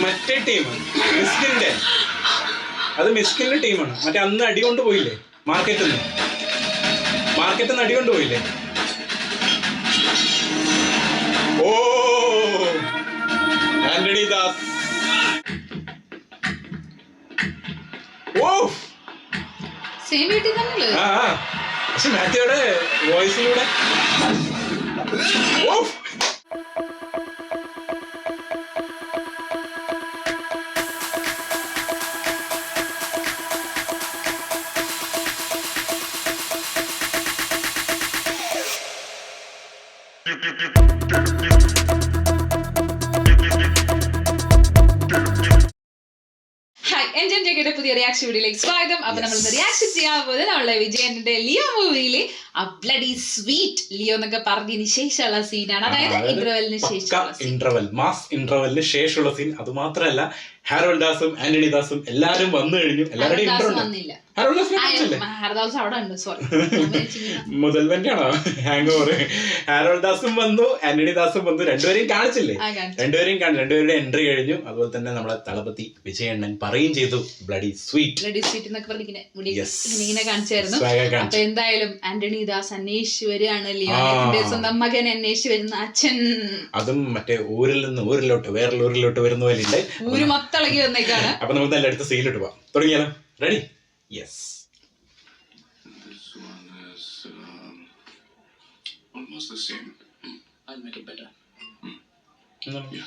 മറ്റേ ടീം മിസ്കിന്റെ, അത് മിസ്കിന്റെ ടീമാണ്. മറ്റേ അന്ന് അടി കൊണ്ട് പോയില്ലേ മാർക്കറ്റിൽ നിന്ന് അടി കൊണ്ട് പോയില്ലേ? ഓ ആന്റണി ദാസ്. ഓ ആ പക്ഷെ മാത്യുയുടെ വോയിസിലൂടെ ഓ പുതിയ റിയാക്ഷൻ വീഡിയോയിലേക്ക് സ്വാഗതം. അപ്പൊ നമ്മൾ റിയാക്ഷൻ ചെയ്യാൻ പോകുന്നത് നമ്മളെ വിജയന്റെ ലിയോ മൂവിയിലെ ബ്ലഡി സ്വീറ്റ് ലിയോ എന്നൊക്കെ പറഞ്ഞതിന് ശേഷമുള്ള സീനാണ്. അതായത് മാസ് ഇന്റർവെല്ലിന് ശേഷമുള്ള സീൻ. അത് മാത്രമല്ല ഹാരോൾഡ് ദാസും ആന്റണി ദാസും എല്ലാരും വന്നു കഴിഞ്ഞു. എല്ലാവരുടെയും വന്നില്ല. മുതൽവന്റെ ആണോ ഹാങ് ഓവർ? ഹാരോൾഡ് ദാസും വന്നു, ആന്റണി ദാസും വന്നു. രണ്ടുപേരെയും കാണിച്ചില്ലേ? രണ്ടുപേരുടെ എൻട്രി കഴിഞ്ഞു. അതുപോലെ തന്നെ നമ്മളെ തളപതി വിജയണ്ണൻ പറയുകയും ചെയ്തു ബ്ലഡി സ്വീറ്റ് എന്നൊക്കെ പറഞ്ഞിങ്ങനെ കാണിച്ചായിരുന്നു. അപ്പൊ എന്തായാലും ആന്റണി ദാസ് അന്വേഷിച്ചു വരികയാണ് ലിയോന്റെ സ്വന്തം മകൻ അന്വേഷിച്ചു വരുന്ന അച്ഛൻ. അതും മറ്റേ ഊരിൽ നിന്ന് ഊരിലോട്ട് വേറെ ഊരിലോട്ട് വരുന്ന പോലെ ഉണ്ട്. ഊര് മൊത്തളകി വന്നേക്കാണ്. അപ്പൊ നമുക്ക് നല്ല അടുത്ത സീനിലോട്ട് പോവാം. തുടങ്ങിയാലോ? Ready? Yes. This one is almost the same. I'll make it better. Yeah.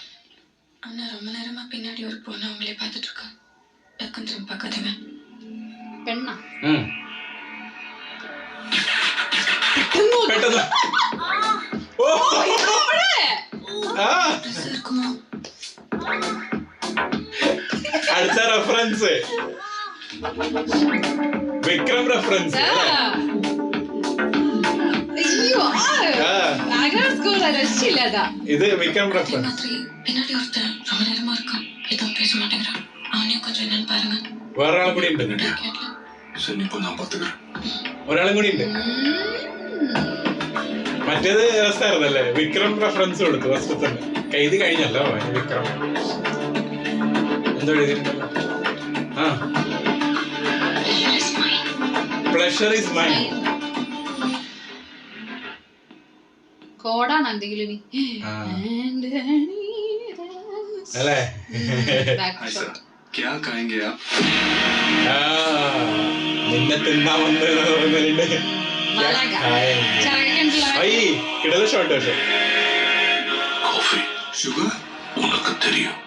அண்ணா ரொம்ப நேரமா பின்னாடி ஒரு பொண்ணு அவங்களே பார்த்துட்டு இருக்கா. டக்குன்னு திரும்ப பார்க்காதீங்க. பெண்ணா? പെട്ടെന്ന് ഓ இருக்குமா? അടുത്ത റെഫറൻസ് വിക്രം റെഫറൻസ്. ഇത് വിക്രം റെഫറൻസ്. பின்னாடி ஒருத்தன் ரொம்ப நேரமா இருக்கான். எதுவும் பேச மாட்டேங்கிறான். அவனையும் கொஞ்சம் என்னன்னு பாருங்க. വേറെ ആളും കൂടി ഉണ്ട്. சரி இப்போ நான் பார்த்துக்கிறேன். ഒരാളും കൂടി ഉണ്ട്. മറ്റേത് രസമായിരുന്നല്ലേ? വിക്രം റെഫറൻസ് കൊടുത്തു ഫസ്റ്റ് തന്നെ. ഇത് കഴിഞ്ഞല്ലോ വിക്രം എന്തോ എഴുതിയിട്ടുണ്ടല്ലോ. ആ പ്ലഷർ ഈസ് മൈൻ. കോഡാണ് എന്തെങ്കിലും അല്ലേ? നിന്നെ തിന്നാ വന്നുണ്ട്. കിടല ഷോട്ട് പക്ഷെ சுகர் உனக்கு தெரியும்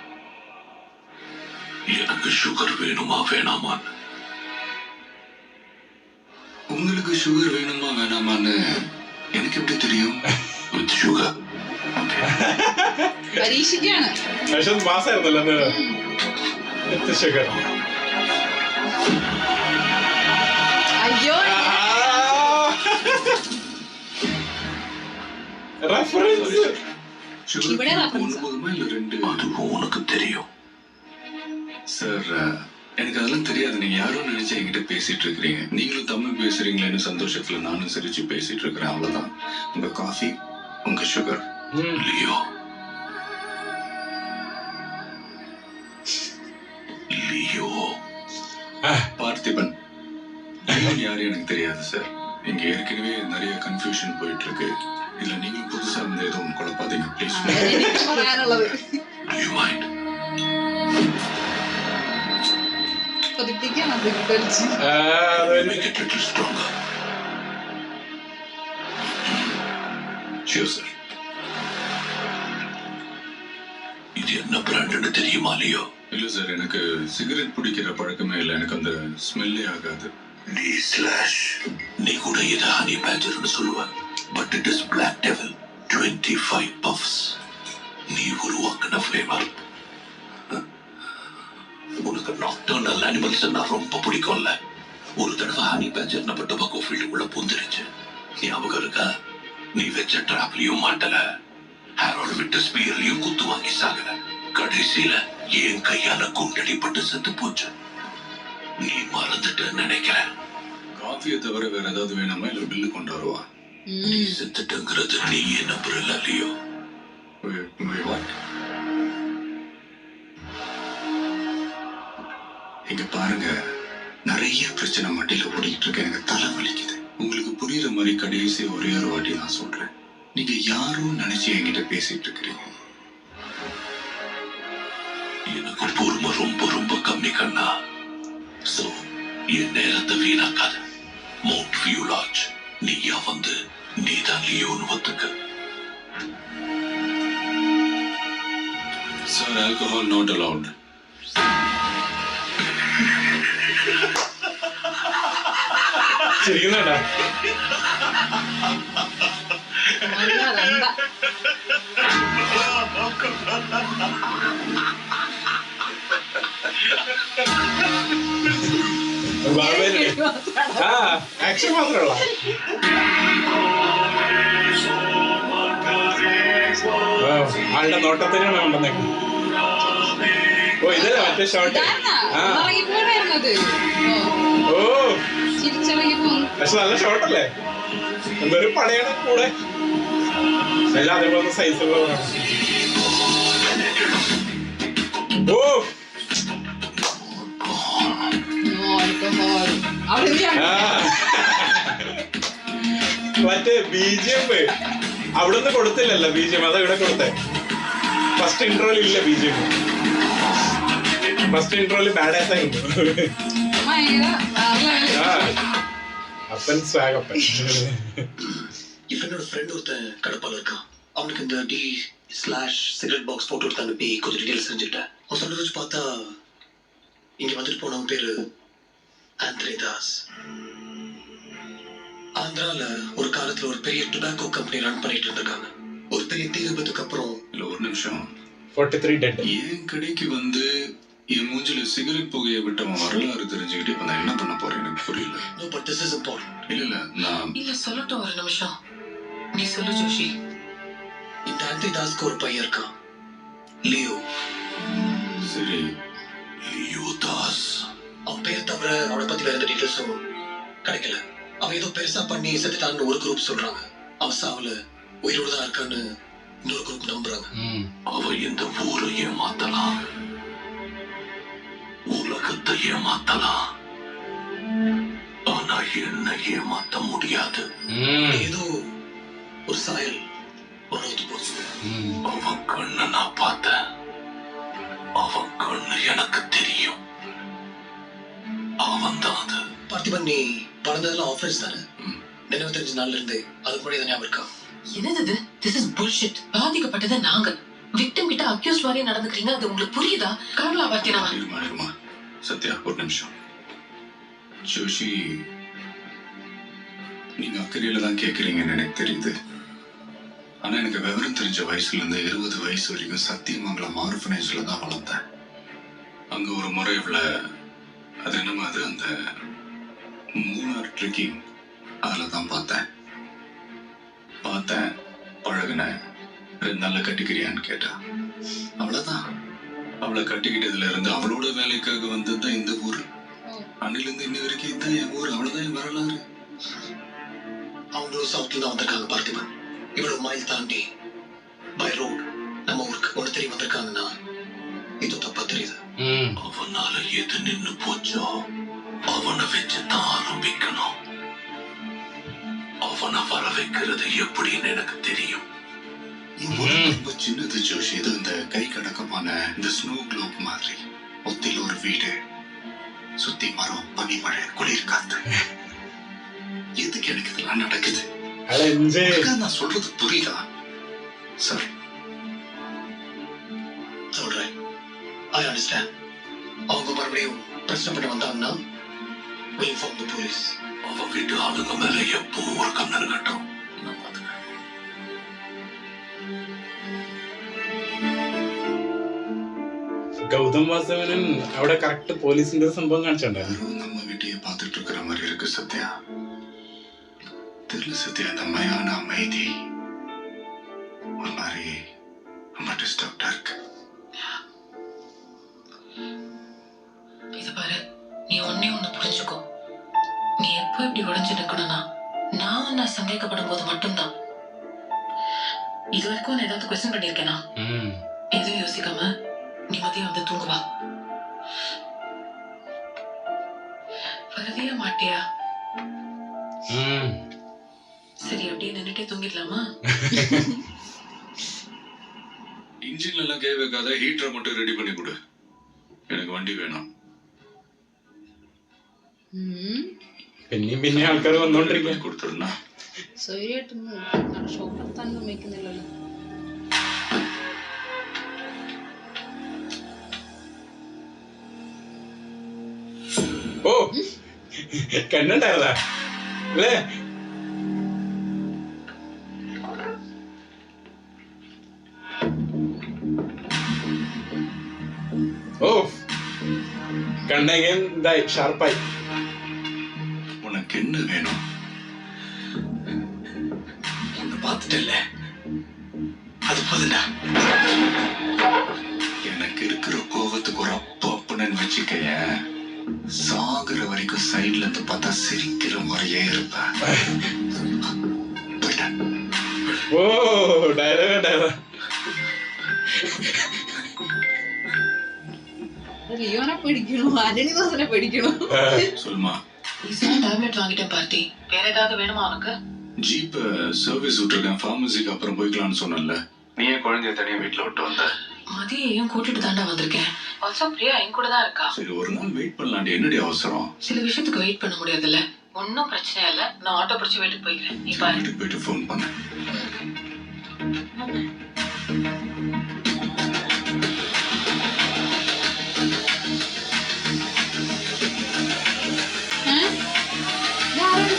எனக்கு சுகர் வேணுமா வேணாமான்னு. உங்களுக்கு சுகர் வேணுமா வேணாமான்னு எனக்கு எப்படி தெரியும்? வித் சுகர் പരീക്ഷിക്കാണ്. പക്ഷെ മാസമായിരുന്നല്ലോ വിത്ത് ഷുഗർ. അയ്യോ റെഫറൻസ് ഇവിടെ റെഫറൻസ് அதுவும் உனக்கு தெரியும் சார். எனக்கு அதெல்லாம் தெரியாது. நீங்க யாரும் நினைச்சு என்கிட்ட பேசிட்டு இருக்கிறீங்க. நீங்களும் தமிழ் பேசுறீங்களேன்னு சந்தோஷத்துல நானும் சிரிச்சு பேசிட்டு இருக்கிறேன். அவ்வளவுதான். உங்க காஃபி, உங்க சுகர். லியோ லியோ பார்த்திபன் யாரும் எனக்கு தெரியாது சார். இங்க ஏற்கனவே நிறைய கன்ஃபியூஷன் போயிட்டு இருக்கு. இல்ல நீங்களும் புதுசா வந்து எதுவும் குழப்பாதீங்க please. You mind make it a little stronger. Sure sir. இது என்ன பிராண்ட்னு தெரியுமா லியோ? இல்ல சார், எனக்கு சிகரெட் பிடிக்கிற பழக்கமே இல்லை. எனக்கு அந்த ஸ்மெல்லே ஆகாது. நீ ஸ்லாஷ் நீ கூட இதை ஹனி பேஜர்னு சொல்லுவ. But it is black devil 25 puffs. நீ உருவாக்கின ஃப்ளேவர். உனக்கு நாக்டர்னல் அனிமல்ஸ் ரொம்ப பிடிக்கும்ல. ஒரு தடவை ஹனி பேஜர் நம்ம டொபாக்கோ ஃபீல்டு உள்ள பூந்துருச்சு. ஞாபகம் இருக்கா? நீ வச்ச டிராப்லயும் மாட்டல, ஹேரோல் விட்டு ஸ்பீர்லயும் குத்து வாங்கி சாகல. கடைசியில என் கையால குண்டடிப்பட்டு செத்து போச்சு. நீ மறந்துட்டு நினைக்கிறேன். காஃபியை தவிர வேற ஏதாவது வேணுமா? இல்ல பில்லு கொண்டு வருவா? நீ செத்துட்டுங்கிறது நீ என்ன நம்புறல லியோ? இங்க பாருங்க, நிறைய பிரச்சனை மட்டில ஓடிக்கிட்டு இருக்கு. எனக்கு தலை வலிக்குது. உங்களுக்கு புரியுற மாதிரி கடைசி ஒரே ஒரு வாட்டி நான் சொல்றேன். நீங்க யாரும் நினைச்சு என்கிட்ட பேசிட்டு இருக்கிறீங்க. எனக்கு பொறுமை ரொம்ப ரொம்ப கம்மி கண்ணா. சோ என் நேரத்தை வீணாக்காத. மவுண்ட் வியூ லாட்ஜ் நீயா வந்து நீதான் லியோன்னு ஒத்துக்க. Sir, alcohol not allowed. ചിരിക്കുന്നുണ്ടാ? ആക്ഷൻ മാത്രമല്ല. ആളുടെ നോട്ടത്തിനാണ് കൊണ്ടുവന്നേക്കുന്നത്. ഓ ഇതല്ലേ മറ്റേ ഷോട്ട്. ഓ പക്ഷെ നല്ല ഷോട്ടല്ലേ? എന്തൊരു പടയാണ് കൂടെ. എല്ലാം അതേപോലത്തെ സൈസുള്ളവരാണ്. ഓ മറ്റേ BGM അവിടുന്ന് കൊടുത്തില്ലല്ലോ. BGM അതാ ഇവിടെ കൊടുത്തേ. ഫസ്റ്റ് ഇൻട്രോയിൽ ഇല്ല BGM. ഫസ്റ്റ് ഇൻട്രോയിൽ ബാഡ് ആസ് ആയിരുന്നു. அப்பன் ஸ்வாகப்பன். இப்போ என்னோட ஃப்ரெண்ட் ஒருத்தன் கடப்பால இருக்கான். அவனுக்கு இந்த D/cigarette பாக்ஸ் போட்டோ எடுத்து அனுப்பி கொஞ்சம் டீடைல்ஸ் தெரிஞ்சுக்கிட்டேன். அவன் சொல்றத வச்சு பார்த்தா இங்க வந்துட்டு போனவன் பேரு ஆந்திரே தாஸ். ஆந்திரால ஒரு காலத்துல ஒரு பெரிய டொபாக்கோ கம்பெனி ரன் பண்ணிட்டு இருந்திருக்காங்க. ஒரு பெரிய தீ விபத்துக்கு அப்புறம் இல்ல ஒரு நிமிஷம். 43 டெட். என் கடைக்கு வந்து என் மூஞ்சில சிகரெட் புகையை விட்டவன் வரலாறு தெரிஞ்சுக்கிட்டு இப்ப நான் என்ன பண்ண போறேன் எனக்கு புரியல. No, but this is important. இல்ல நான் இல்ல சொல்லட்டும் ஒரு நிமிஷம். நீ சொல்லு ஜோஷி. இந்த ஆந்திரே தாஸ்க்கு ஒரு பையன் இருக்கான், லியோ. சரி லியோ தாஸ். அவன் பேர் தவிர அவனை பத்தி வேற எந்த டீடைல்ஸும் கிடைக்கல. அவன் ஏதோ பெருசா பண்ணி செத்துட்டான்னு ஒரு குரூப் சொல்றாங்க. அவன் சாவுல உயிரோடு தான் இருக்கான்னு இன்னொரு குரூப் நம்புறாங்க. அவ இந்த ஊரை ஏமாத்தலாம், உலகத்தை ஏமாத்தலாம், ஆனா என்ன ஏமாத்த முடியாது. ஏதோ ஒரு சாயல் உணர்ந்து போச்சு. அவன் கண்ணை நான் பார்த்தேன். அவன் கண்ணு எனக்கு தெரியும். அவன் தான் அது. பார்த்திபன், நீ வளர்ந்ததெல்லாம் ஆஃபீஸ் தானே? நினைவு தெரிஞ்ச நாள்ல இருந்தே அதுக்கு முன்னாடி தான் ஞாபகம் இருக்கா? என்னது இது? This is bullshit. பாதிக்கப்பட்டது நாங்க. விக்டிம் கிட்ட அக்யூஸ் மாதிரியே நடந்துக்கிறீங்க. அது உங்களுக்கு புரியுதா? கடவுளா பார்த்தினாவா? இருமா சத்யா ஒரு நிமிஷம். ஜோஷி, நீங்க அக்கறையில தான் கேக்குறீங்கன்னு எனக்கு தெரியுது. ஆனா எனக்கு விவரம் தெரிஞ்ச வயசுல இருந்து 20 வயசு வரைக்கும் சத்தியமங்கலம் ஆர்ஃபனேஜ்ல தான் வளர்ந்தேன். அங்க ஒரு முறை அது என்னமா அது அந்த மூணார் ட்ரெக்கிங் அதில் தான் பார்த்தேன். பழகினேன். 2 நாள்ல கட்டிக்கிறியான்னு கேட்டா. அவ்வளவுதான். அவளை கட்டிக்கிட்டதுல இருந்து அவளோட வேலைக்காக வந்ததுதான் இந்த ஊரு. அன்னிலிருந்து இன்ன வரைக்கும் இதுதான் என் ஊர். அவ்வளவுதான் என் வரலாறு. அவங்களும் சவுத்ல தான் வந்திருக்காங்க பார்த்திபன். இவ்வளவு மைல் தாண்டி பை ரோட் நம்ம ஊருக்கு ஒன்று தெரிய வந்திருக்காங்கன்னா இது தப்பா தெரியுது. அவனால எது நின்னு போச்சோ அவனை வச்சுதான் ஆரம்பிக்கணும். அவனை வர வைக்கிறது எப்படின்னு எனக்கு தெரியும். ரொம்ப சின்னது ஜோஷி. இது இந்த கை கடக்கமான இந்த ஸ்னோ குளோப் மாதிரி. ஒத்தில ஒரு வீடு, சுத்தி மரம், பனிமழை, குளிர் காத்து. எதுக்கு எனக்கு இதெல்லாம் நடக்குது? நான் சொல்றது புரியுதா சார்? சொல்றேன். I understand. அவங்க மறுபடியும் பிரச்சனை பண்ண வந்தாங்கன்னா we inform the police. அவன் வீட்டு ஆளுங்க மேல எப்பவும் ஒரு கண்ணு இருக்கட்டும். நான் பாத்துக்கிறேன். ഗൗതം വാസവനൻ അവിടെ കറക്റ്റ് പോലീസിന്റെ സംഭവം കാണിച്ചിട്ടുണ്ടായിരുന്നു. நம்ம வீட்டையே பார்த்துட்டு இருக்கிற மாதிரி இருக்கு சத்யா. தெரியல சத்யா, இந்த மயான அமைதி ஒரு மாதிரி ரொம்ப டிஸ்டர்ப்டா இருக்கு. இது பாரு, நீ ஒண்ணே ஒண்ணு புரிஞ்சுக்கோ. நீ எப்போ இப்படி உடைஞ்சு நிக்கணும்னா நான் உன்னை சந்தேகப்படும் போது மட்டும்தான். இது வரைக்கும் நான் ஏதாவது கொஸ்டின் பண்ணியிருக்கேனா? எதுவும் யோசிக்காம நிம்மதியா வந்து தூங்குவா. மறதியா மாட்டியா? ம். சரி அப்படியே நின்னுட்டே தூங்கிடலாமா? இன்ஜின்ல எல்லாம் கை வைக்காத, ஹீட்டரை மட்டும் ரெடி பண்ணி கொடு. எனக்கு വണ്ടി വേണം. പിന്നെ ആൾക്കാർ വന്നോണ്ടിരിക്കുക. കൊടുത്തിരുന്നാ സ്വൈര്യമായിട്ടൊന്നും ഷോ നടത്താനൊന്നും വയ്ക്കുന്നില്ലല്ലോ. ഓ കണ്ണുണ്ടായിരുന്നാ അല്ലേ? ഓ കണ്ണകൻ ഇതായി ഷാർപ്പായി. உனக்கு என்ன வேணும்? உன்னை பார்த்துட்டல, அது போதுண்டா. எனக்கு இருக்கிற கோவத்துக்கு ஒரு அப்பன்னு வச்சுக்கைய, சாகுற வரைக்கும் சைட்ல இருந்து பார்த்தா சிரிக்கிற மாதிரியே இருப்பேன். போயிட்டேன். ഓ ഡയലോഗ് ലിയോനെ പിടിക്കണു, ആന്റണിദാസിനെ പിടിക്കണു. சொல்லுமா. ரீசெண்டா டேப்லெட் வாங்கிட்டேன் பார்ட்டி. வேற ஏதாவது வேணுமா உனக்கு? ஜீப் சர்வீஸ் விட்டுருக்கேன், ஃபார்மசிக்கு அப்புறம் போய்க்கலாம்னு சொன்னல. நீ ஏன் குழந்தைய தனியா வீட்டுல விட்டு வந்த? மதியையும் கூட்டிட்டு தாண்டா வந்திருக்கேன். ஆல்சோ பிரியா என் கூட தான் இருக்கா. சரி ஒரு நாள் வெயிட் பண்ணலாண்டி, என்னடி அவசரம்? சில விஷயத்துக்கு வெயிட் பண்ண முடியாதுல்ல. ஒன்னும் பிரச்சனை இல்ல, நான் ஆட்டோ பிடிச்சு வீட்டுக்கு போய்க்கிறேன். நீ பாரு. வீட்டுக்கு போயிட்டு ஃபோன் பண்ணு.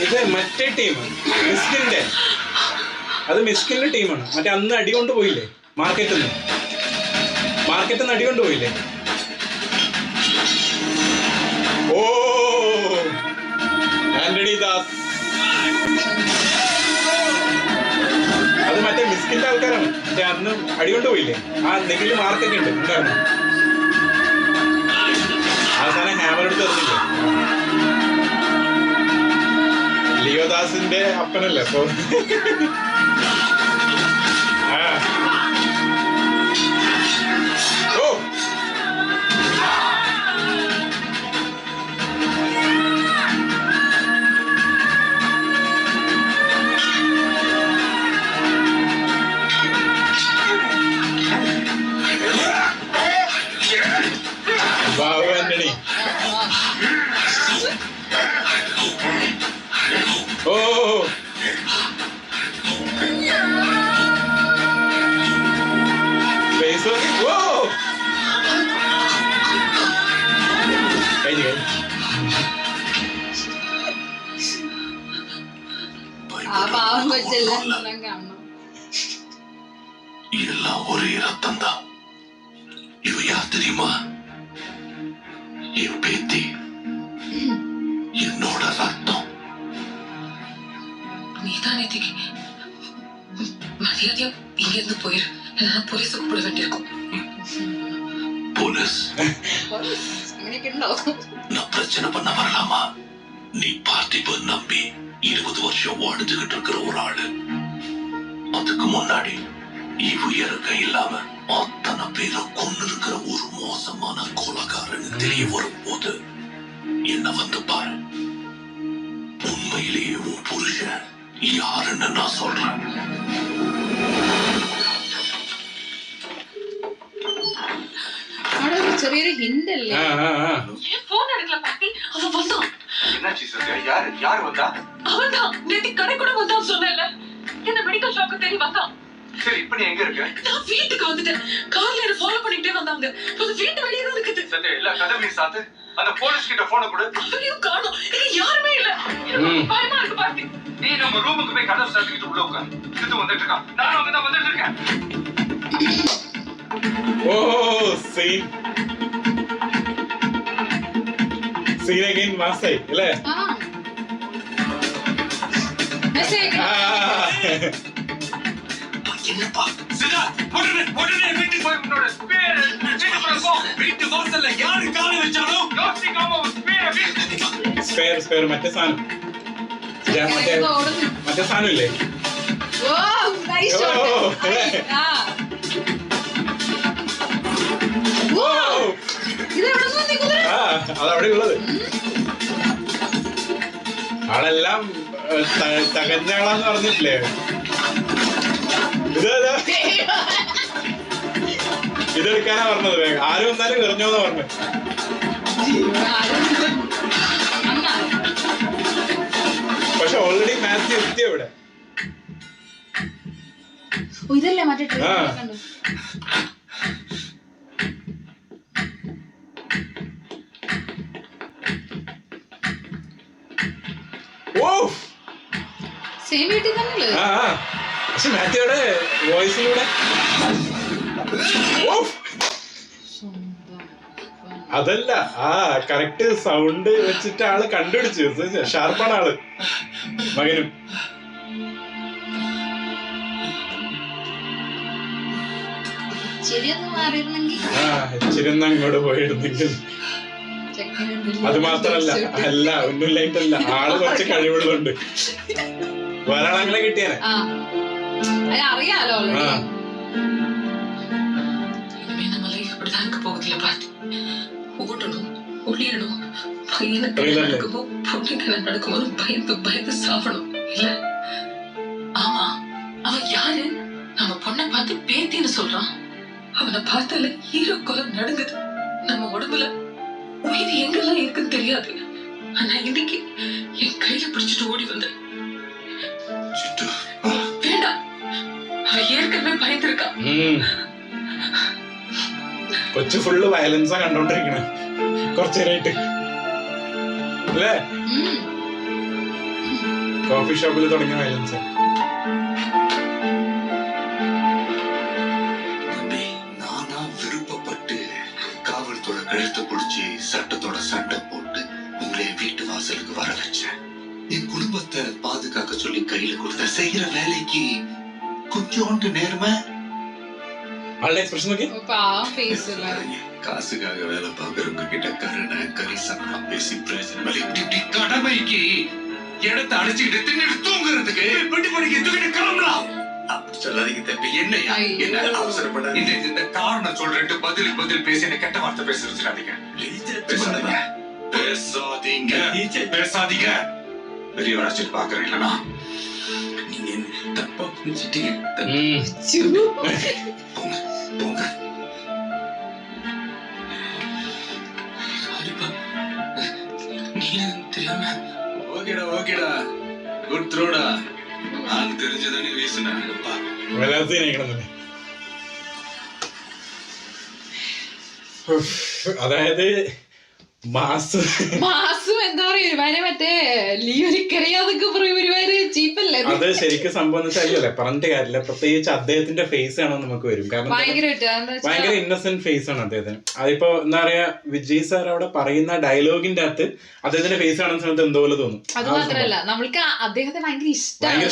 ഇത് മറ്റേ ടീം മിസ്കിന്റെ, അത് മിസ്കിന്റെ ടീമാണ്. മറ്റേ അന്ന് അടി കൊണ്ട് പോയില്ലേ മാർക്കറ്റിൽ നിന്ന് അടി കൊണ്ട് പോയില്ലേ? ഓ ആന്റണി ദാസ്, അത് മറ്റേ മിസ്കിന്റെ ആൾക്കാരാണ്. മറ്റേ അന്ന് അടി കൊണ്ട് പോയില്ലേ, ആ നെഗില് മാർക്കറ്റ് ഉണ്ട് ഉണ്ടായിരുന്നു. അവസാനം ഹാമർ എടുത്ത് എറിഞ്ഞില്ലേ? ലിയോദാസിന്റെ അപ്പനല്ലേ അപ്പൊ. ഓ ബാബു ആന്റണി. ഓ ഫേസ് ഓ കഴിഞ്ഞു. ആ പാവം കൊച്ചെല്ലാം കാണണം. எல்லாம் ஒரே ரத்தம் தான். இவ யார் தெரியுமா? என் பேத்தி, என்னோட ரத்தம். நீதான் நேத்திக்கு மரியாதையா இங்க இருந்து போயிரு, இல்லைன்னா போலீஸை கூப்பிட வேண்டியிருக்கும். போலீஸ்? അങ്ങനെയൊക്കെ ഉണ്ടോ? நான் பிரச்சனை பண்ண வரலாமா? நீ பார்த்திப நம்பி 20 வருஷம் வாழ்ந்துகிட்டு இருக்கிற ஒரு ஆளு, அதுக்கு முன்னாடி ஈவு இறக்க இல்லாம அத்தனை பேரை கொண்டு இருக்கிற ஒரு மோசமான கொலைகாரன்னு தெரிய வரும் போது என்ன வந்து பாரு. உண்மையிலேயே உன் புருஷன் யாருன்னு நான் சொல்றேன். അവിടെ ഒരു ചെറിയൊരു ഹിന്റ് അല്ലേ? ஏன் போன் எடுக்கல பாட்டி? அவன் வந்தான். என்னாச்சு சத்யா? யார் வந்தா? அவன்தான் நேத்தி கடை கூட வந்தான் சொன்னேன்ல. என்ன மெடிக்கல் ஷாப்க்கு தேடி வந்தான். சரி இப்ப நீ எங்க இருக்க? நான் வீட்டுக்கு வந்துட்டேன். கார்ல என்ன ஃபாலோ பண்ணிட்டே வந்தாங்க. அது வீட்டு வெளியே தான் இருக்குது. சத்யா எல்லா கதவையும் சாத்து, அந்த போலீஸ் கிட்ட போனை கொடு. அவனையும் காணோம், இங்க யாருமே இல்ல. எனக்கு பயமா இருக்கு பாட்டி. நீ நம்ம ரூமுக்கு போய் கதவை சாத்திக்கிட்டு உள்ள உட்கார். இது வந்துட்டு இருக்கான், நானும் அங்கதான் வந்துட்டு இருக்கேன். ഓ സീൻ അഗൈൻ മാസായി അല്ലേ? ആ മെസ്സേജ് என்னப்பா உடனே வீட்டுக்கு போய் உன்னோட பேரை வீட்டு வாசல்ல யாரு காலை வச்சாலும் யோசிக்காம സ്പെയർ മറ്റേ സാധനം, മറ്റേ സാധനം ഇല്ലേ? ഓ നൈസ് ഷോട്ട്. ആ ഓ ഇത് എവിടെ നിന്ന് കുതിര? ആ അതവിടെ ഉള്ളത്. ആളെല്ലാം തകഞ്ഞാളാന്ന് പറഞ്ഞിട്ടില്ലേ? ഇതെടുക്കാനാ പറഞ്ഞത്. വേഗം ആരും വന്നാലും എറിഞ്ഞോന്നാ പറഞ്ഞത്. പക്ഷെ ഓൾറെഡി മാത്യു എത്തി അവിടെ. ഇതല്ലേ മറ്റേ സെയിം വീട്ടിൽ തന്നെയല്ലേ? പക്ഷെ മാത്യുയുടെ വോയിസിലൂടെ അതല്ല, കറക്റ്റ് സൗണ്ട് വെച്ചിട്ട് ആള് കണ്ടുപിടിച്ചു. ഷാർപ്പാണ് ആള്. മകനും ഇച്ചിരി ഒന്ന് അങ്ങോട്ട് പോയിരുന്നെങ്കിൽ. അത് മാത്രല്ല, ഒന്നുമില്ലായിട്ടല്ല, ആള് കുറച്ച് കഴിവുകളുണ്ട്. വേറെ ആളെങ്ങനെ കിട്ടിയാനെ അറിയാലോ. நடக்கும்போது பயந்து பயந்து சாவணும் இல்ல? ஆமா, அவன் யாரு? நம்ம பொண்ணை பார்த்து பேத்தின்னு சொல்றான். அவனை பார்த்தால ஹீரோ குலம் நடுங்குது. நம்ம உடம்புல உயிர் எங்கெல்லாம் இருக்குன்னு தெரியாது. ஆனா இன்னைக்கு என் கையில பிடிச்சிட்டு ஓடி வந்தேன். வேண்டாம், அவன் ஏற்கனவே பயந்துருக்கான். കൊച്ചു ഫുള്ള് വയലൻസാ കണ്ടോണ്ടിരിക്കണേ കുറച്ചു നേരമായിട്ട് അല്ലേ? കോഫി ഷോപ്പിൽ തുടങ്ങിയ വയലൻസ്. நானா விருப்பப்பட்டு காவல்துறை கழுத்தை பிடிச்சி சட்டத்தோட சண்டை போட்டு உங்களை வீட்டு வாசலுக்கு வர வச்சேன். என் குடும்பத்தை பாதுகாக்க சொல்லி கையில கொடுத்த செய்யற வேலைக்கு கொஞ்சோண்டு நேர்மை. ആളുടെ എക്സ്പ്രഷൻ നോക്കി. காசுக்காக வேலை பார்க்கறவங்க கிட்ட கருணை கரிசனம் பேசி பிரச்சனை இப்படி கடமைக்கு இடத்தை அடிச்சுக்கிட்டு தின்னு தூங்குறதுக்கு பெட்டி படிக்க தூக்கிட்டு கிளம்பலாம். அப்படி சொல்லாதீங்க தம்பி. என்னையா என்ன அவசரப்பட இந்த காரணம் சொல்றேன். பதில் பேசி என்ன கெட்ட வார்த்தை பேச வச்சிடாதீங்க. பேசாதீங்க. பெரிய வளர்ச்சிட்டு பாக்குறேன். இல்லனா நீங்க தப்பா புரிஞ்சுட்டீங்க. போங்க. தெரியாம. ஓகேடா குட் த்ரோடா. நான் தெரிஞ்சதானே வீசுனேன். അതായത് മാസും എന്താ പറയാ മറ്റേ ലിയോലിക്കറിയാതൊക്കെ ഒരുപാട് ചീപ്പല്ലേ. അത് ശരിക്കും സംഭവം വെച്ചാൽ പറഞ്ഞിട്ട് കാര്യമില്ല. പ്രത്യേകിച്ച് അദ്ദേഹത്തിന്റെ ഫേസ് ആണ് നമുക്ക് വരും. കാരണം ഭയങ്കര ഇന്നസെന്റ് ഫേസ് ആണ് അദ്ദേഹത്തിന്. അതിപ്പോ എന്താ പറയാ, വിജയ് സാർ അവിടെ പറയുന്ന ഡയലോഗിന്റെ അകത്ത് അദ്ദേഹത്തിന്റെ ഫേസ് കാണുന്ന സമയത്ത് എന്തോലെ തോന്നും. അത് മാത്രല്ല, നമ്മൾക്ക് അദ്ദേഹത്തെ ഭയങ്കര ഇഷ്ടമാണ്.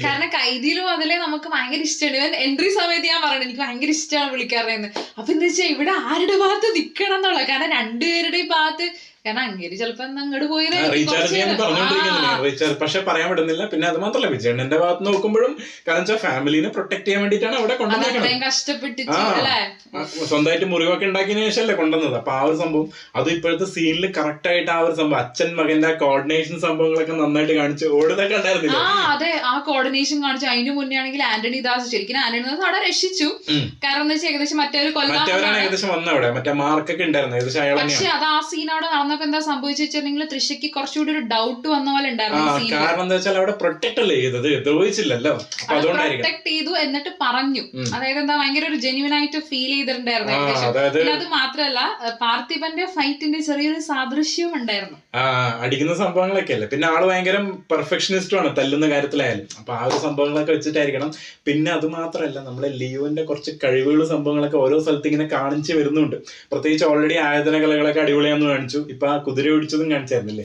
കാരണം കൈദിയിലും അതിലെ നമുക്ക് ഭയങ്കര ഇഷ്ടമാണ്. എൻട്രി സമയത്ത് ഞാൻ പറയണത് എനിക്ക് ഭയങ്കര ഇഷ്ടമാണ് പുള്ളിക്കാരനെന്ന്. അപ്പൊ എന്താ വെച്ചാൽ ഇവിടെ ആരുടെ ഭാഗത്ത് നിക്കണം എന്നുള്ള, കാരണം രണ്ടുപേരുടെയും ഭാഗത്ത്. കാരണം അങ്ങേര് ചിലപ്പോ അങ്ങോട്ട് പോയി പക്ഷെ പറയാൻ പറ്റുന്നില്ല. പിന്നെ അത് മാത്രല്ല, വിജയണ്ണന്റെ ഭാഗത്ത് നോക്കുമ്പോഴും കാരണം ഫാമിലിനെ പ്രൊട്ടക്ട് ചെയ്യാൻ വേണ്ടിട്ടാണ് അവിടെ കൊണ്ടുവന്നത്. കഷ്ടപ്പെട്ടിട്ട് സ്വന്തമായിട്ട് മുറിവൊക്കെ ഉണ്ടാക്കിയതിനു ശേഷമല്ലേ കൊണ്ടുവന്നത്. അപ്പൊ ആ ഒരു സംഭവം അത് ഇപ്പോഴത്തെ സീനിൽ കറക്റ്റ് ആയിട്ട് ആ ഒരു സംഭവം അച്ഛൻ മകന്റെ കോർഡിനേഷൻ സംഭവങ്ങളൊക്കെ നന്നായിട്ട് കാണിച്ച് ഓടുന്നൊക്കെ ഉണ്ടായിരുന്നില്ല. അതെ, ആ കോർഡിനേഷൻ കാണിച്ചു. അതിന് മുന്നേ ആണെങ്കിൽ ആന്റണി ദാസ്, ശരിക്കും ആന്റണി ദാസ് അവിടെ രക്ഷിച്ചു. കാരണം എന്താ വെച്ചാൽ ഏകദേശം മറ്റവരാണ് ഏകദേശം വന്ന അവിടെ മറ്റേ മാർക്കൊക്കെ ഉണ്ടായിരുന്നു ഏകദേശം അയാൾ. പക്ഷെ അത് ആ സീൻ അവിടെ നടന്നപ്പോ എന്താ സംഭവിച്ചെങ്കിൽ തൃശ്ശയ്ക്ക് കുറച്ചുകൂടി ഒരു ഡൗട്ട് വന്ന പോലെ ഉണ്ടായിരുന്നു. കാരണം എന്താ വെച്ചാൽ അവിടെ പ്രൊട്ടക്ട് അല്ലേ ചെയ്തത്, ദ്രോഹിച്ചില്ലല്ലോ. പ്രൊട്ടക്ട് ചെയ്തു എന്നിട്ട് പറഞ്ഞു. അതായത് എന്താ ഭയങ്കര ഒരു ജെന്യുവൻ ആയിട്ട് ഫീൽ ചെയ്തിട്ടുണ്ടായിരുന്നു. അത് മാത്രല്ല, പാർത്ഥിപന്റെ ഫൈറ്റിന്റെ ചെറിയൊരു സാദൃശ്യവും ഉണ്ടായിരുന്നു. അടിക്കുന്ന സംഭവങ്ങളൊക്കെ അല്ലേ. പിന്നെ ആള് ഭയങ്കര പെർഫെക്ഷനിസ്റ്റും ആണ് തല്ലുന്ന കാര്യത്തിലായാലും. അപ്പൊ ആ ഒരു സംഭവങ്ങളൊക്കെ വെച്ചിട്ടായിരിക്കണം. പിന്നെ അത് മാത്രല്ല, നമ്മളെ ലിയോന്റെ കുറച്ച് കഴിവുകളും സംഭവങ്ങളൊക്കെ ഓരോ സ്ഥലത്ത് ഇങ്ങനെ കാണിച്ചു വരുന്നുണ്ട്. പ്രത്യേകിച്ച് ഓൾറെഡി ആയോധന കലകളൊക്കെ അടിപൊളിയാന്ന് കാണിച്ചു. ഇപ്പൊ ആ കുതിര ഓടിച്ചതും കാണിച്ചായിരുന്നില്ലേ.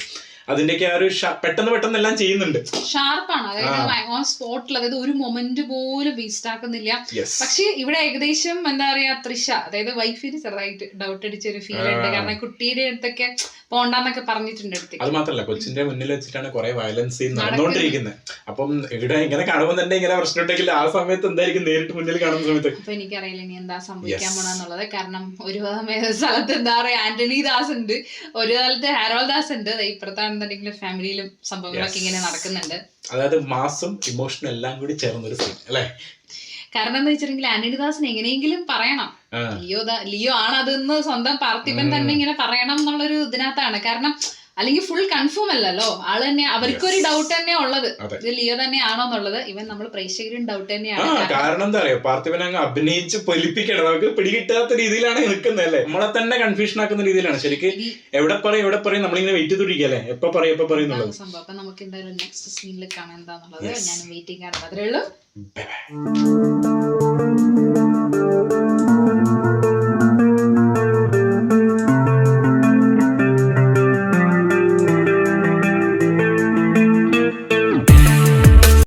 അതിന്റെയൊക്കെ ആ ഒരു പെട്ടെന്ന് എല്ലാം ചെയ്യുന്നുണ്ട്. ഷാർപ്പാണ്. അതായത് സ്പോട്ടിൽ, അതായത് ഒരു മൊമെന്റ് പോലും വേസ്റ്റ് ആക്കുന്നില്ല. പക്ഷെ ഇവിടെ ഏകദേശം എന്താ പറയാ, തൃഷ അതായത് വൈഫിന് ചെറുതായിട്ട് ഡൗട്ട് അടിച്ച ഒരു ഫീൽ ഉണ്ട്. കാരണം കുട്ടിയുടെ അടുത്തൊക്കെ പോണ്ടെന്നൊക്കെ പറഞ്ഞിട്ടുണ്ട്. അത് മാത്രല്ല, കൊച്ചിന്റെ മുന്നിൽ വെച്ചിട്ടാണ് കുറെ വയലൻസ് നടന്നുകൊണ്ടിരിക്കുന്നത്. അപ്പം ഇവിടെ ഇങ്ങനെ കാണുമ്പോൾ തന്നെ ഇങ്ങനെ പ്രശ്നം ഉണ്ടെങ്കിൽ ആ സമയത്ത് എന്തായിരിക്കും നേരിട്ട് മുന്നിൽ കാണുന്ന സമയത്ത്. അപ്പൊ എനിക്കറിയില്ല ഇനി എന്താ സംഭവിക്കാൻ പോണെന്നുള്ളത്. കാരണം ഒരു സ്ഥലത്ത് എന്താ പറയാ ആന്റണി ദാസ് ഉണ്ട്, ഒരു കാലത്ത് ഹാരോൾ ദാസ് ഉണ്ട്, ഇപ്പുറത്താണ് എന്നുണ്ടെങ്കിൽ ഫാമിലിയിലും സംഭവങ്ങളൊക്കെ ഇങ്ങനെ നടക്കുന്നുണ്ട്. അതായത് മാസും ഇമോഷനും എല്ലാം കൂടി ചേർന്നൊരു സീൻ അല്ലേ? കാരണം എന്താ വെച്ചിട്ടുണ്ടെങ്കിൽ ആന്റണി ദാസിന് എങ്ങനെയെങ്കിലും പറയണം ലിയോ ആണ് അതെന്ന് സ്വന്തം പാർത്ഥിപൻ തന്നെ ഇങ്ങനെ പറയണം എന്നുള്ളൊരു ഇതിനകത്താണ്. കാരണം അല്ലെങ്കിൽ ഫുൾ കൺഫേം അല്ലല്ലോ ആള് തന്നെ, അവർക്കൊരു ഡൗട്ട് തന്നെ ഉള്ളത് ഇത് ലിയോ തന്നെയാണോ എന്നുള്ളത്. ഇവൻ നമ്മൾ പ്രേക്ഷകരും ഡൗട്ട് തന്നെയാണ്. കാരണം എന്താ പറയാ, പാർത്ഥിപൻ അങ്ങ് അഭിനയിച്ച് പൊലിപ്പിക്കണം, നമുക്ക് പിടികിട്ടാത്ത രീതിയിലാണ് നിൽക്കുന്നത് അല്ലേ, നമ്മളെ തന്നെ കൺഫ്യൂഷൻ ആക്കുന്ന രീതിയിലാണ്. ശരിക്കും എവിടെ പറയും നമ്മളിങ്ങനെ വെയിറ്റ് ചെയ്തിരിക്കല്ലേ, എപ്പൊ പറയും സംഭവം. അപ്പൊ നമുക്ക് എന്തായാലും നെക്സ്റ്റ് സീനിൽ കാണാൻ എന്താന്നുള്ളത് ഞാൻ വെയിറ്റിംഗ് ആണ്. അത്രേ ഉള്ളൂ.